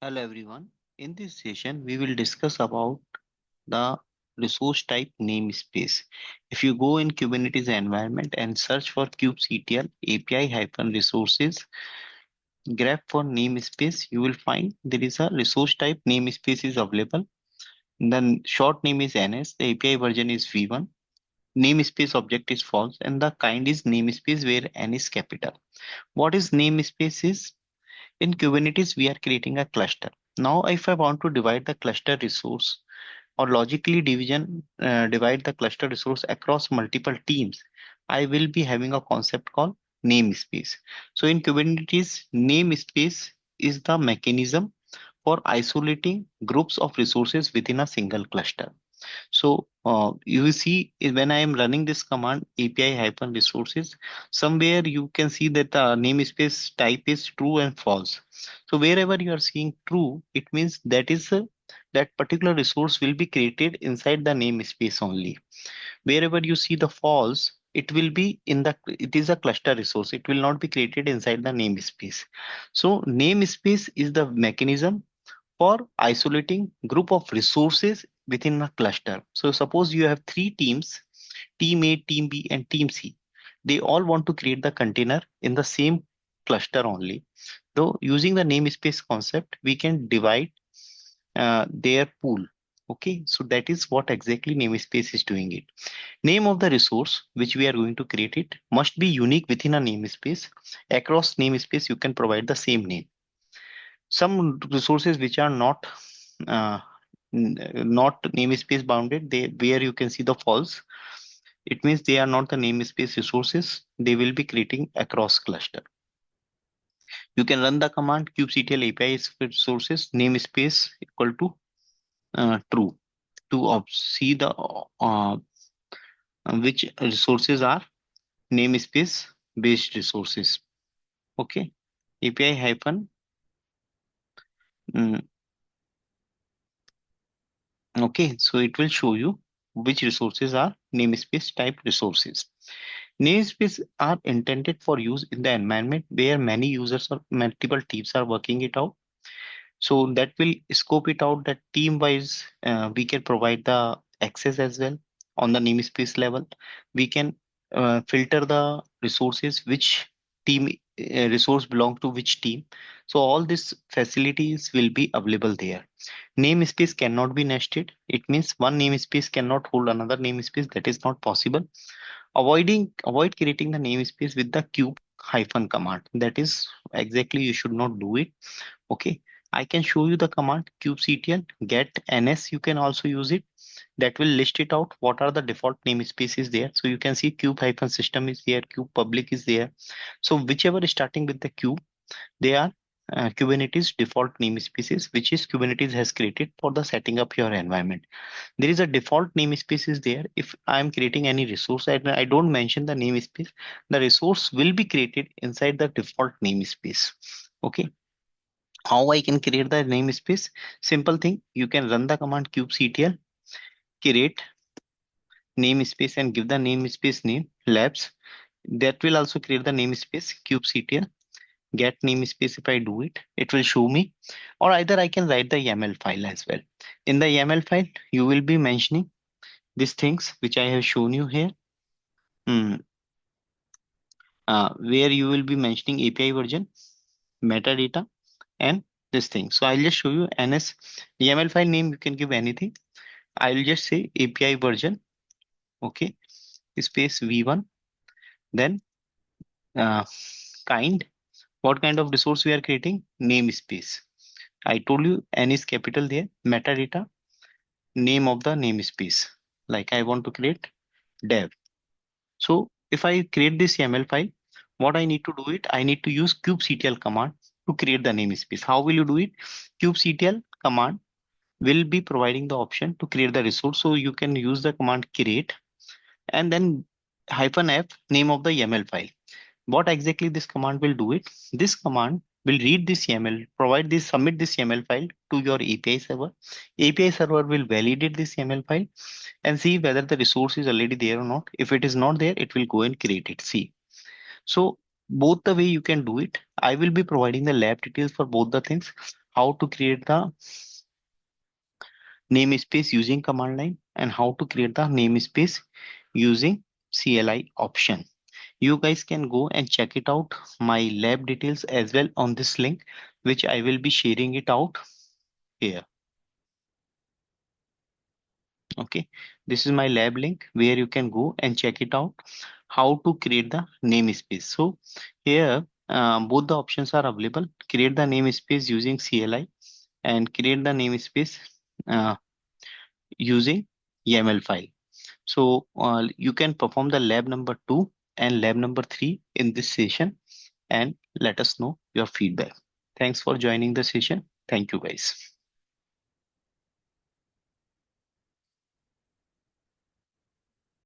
Hello everyone. In this session, we will discuss about the resource type namespace. If you go in Kubernetes environment and search for kubectl API-resources grep for namespace, you will find there is a resource type namespace is available. The short name is NS, the API version is V1, namespace object is false, and the kind is namespace where N is capital. What is namespace is? In Kubernetes, we are creating a cluster. Now, if I want to divide the cluster resource or logically divide the cluster resource across multiple teams, I will be having a concept called namespace. So in Kubernetes, namespace is the mechanism for isolating groups of resources within a single cluster. So you will see when I am running this command API-resources, somewhere you can see that the namespace type is true and false. So wherever you are seeing true, it means that particular resource will be created inside the namespace only. Wherever you see the false, it is a cluster resource. It will not be created inside the namespace. So namespace is the mechanism for isolating group of resources within a cluster. So suppose you have three teams, team A, team B, and team C. They all want to create the container in the same cluster only. Though using the namespace concept, we can divide their pool. Okay, so that is what exactly namespace is doing it. Name of the resource which we are going to create it must be unique within a namespace. Across namespace, you can provide the same name. Some resources which are uh, not namespace bounded, they where you can see the false, it means they are not the namespace resources. They will be creating across cluster. You can run the command kubectl API resources namespace equal to true to see the which resources are namespace based resources. Okay, API hyphen. mm, Okay, so it will show you which resources are namespace type resources. Namespace are intended for use in the environment where many users or multiple teams are working it out. So that will scope it out that team wise, we can provide the access as well on the namespace level. We can filter the resources, which team resource belong to which team. So all these facilities will be available there. Namespace cannot be nested. It means one namespace cannot hold another namespace. That is not possible. Avoid creating the namespace with the cube hyphen command. That is exactly you should not do it. Okay. I can show you the command kubectl get ns. You can also use it. That will list it out. What are the default namespaces there? So you can see cube hyphen system is there. Cube public is there. So whichever is starting with the cube, they are Kubernetes default namespaces, which is Kubernetes has created for the setting up your environment. There is a default namespace is there. If I am creating any resource and I don't mention the namespace, the resource will be created inside the default namespace. Okay. How I can create the namespace? Simple thing. You can run the command kubectl create namespace and give the namespace name labs. That will also create the namespace kubectl get namespace. If I do it, it will show me, or either I can write the YAML file as well. In the YAML file, you will be mentioning these things which I have shown you here, hmm, where you will be mentioning API version, metadata, and this thing. So I'll just show you NS YAML file name. You can give anything. I'll just say API version, okay, space v1, then uh, kind. What kind of resource we are creating? Namespace. I told you N is capital there. Metadata, name of the namespace. Like I want to create dev. So if I create this YAML file, what I need to do it, I need to use kubectl command to create the namespace. How will you do it? Kubectl command will be providing the option to create the resource. So you can use the command create and then hyphen f name of the YAML file. What exactly this command will do it? This command will read this YAML, provide this, submit this YAML file to your API server. API server will validate this YAML file and see whether the resource is already there or not. If it is not there, it will go and create it. See. So both the way you can do it. I will be providing the lab details for both the things. how to create the namespace using command line, and how to create the namespace using CLI option. You guys can go and check it out, my lab details as well on this link, which I will be sharing it out here. Okay, this is my lab link where you can go and check it out how to create the namespace. So here both the options are available: create the namespace using CLI and create the namespace uh, using YAML file. So you can perform the lab number 2 and lab number 3 in this session and let us know your feedback. Thanks for joining the session. Thank you guys.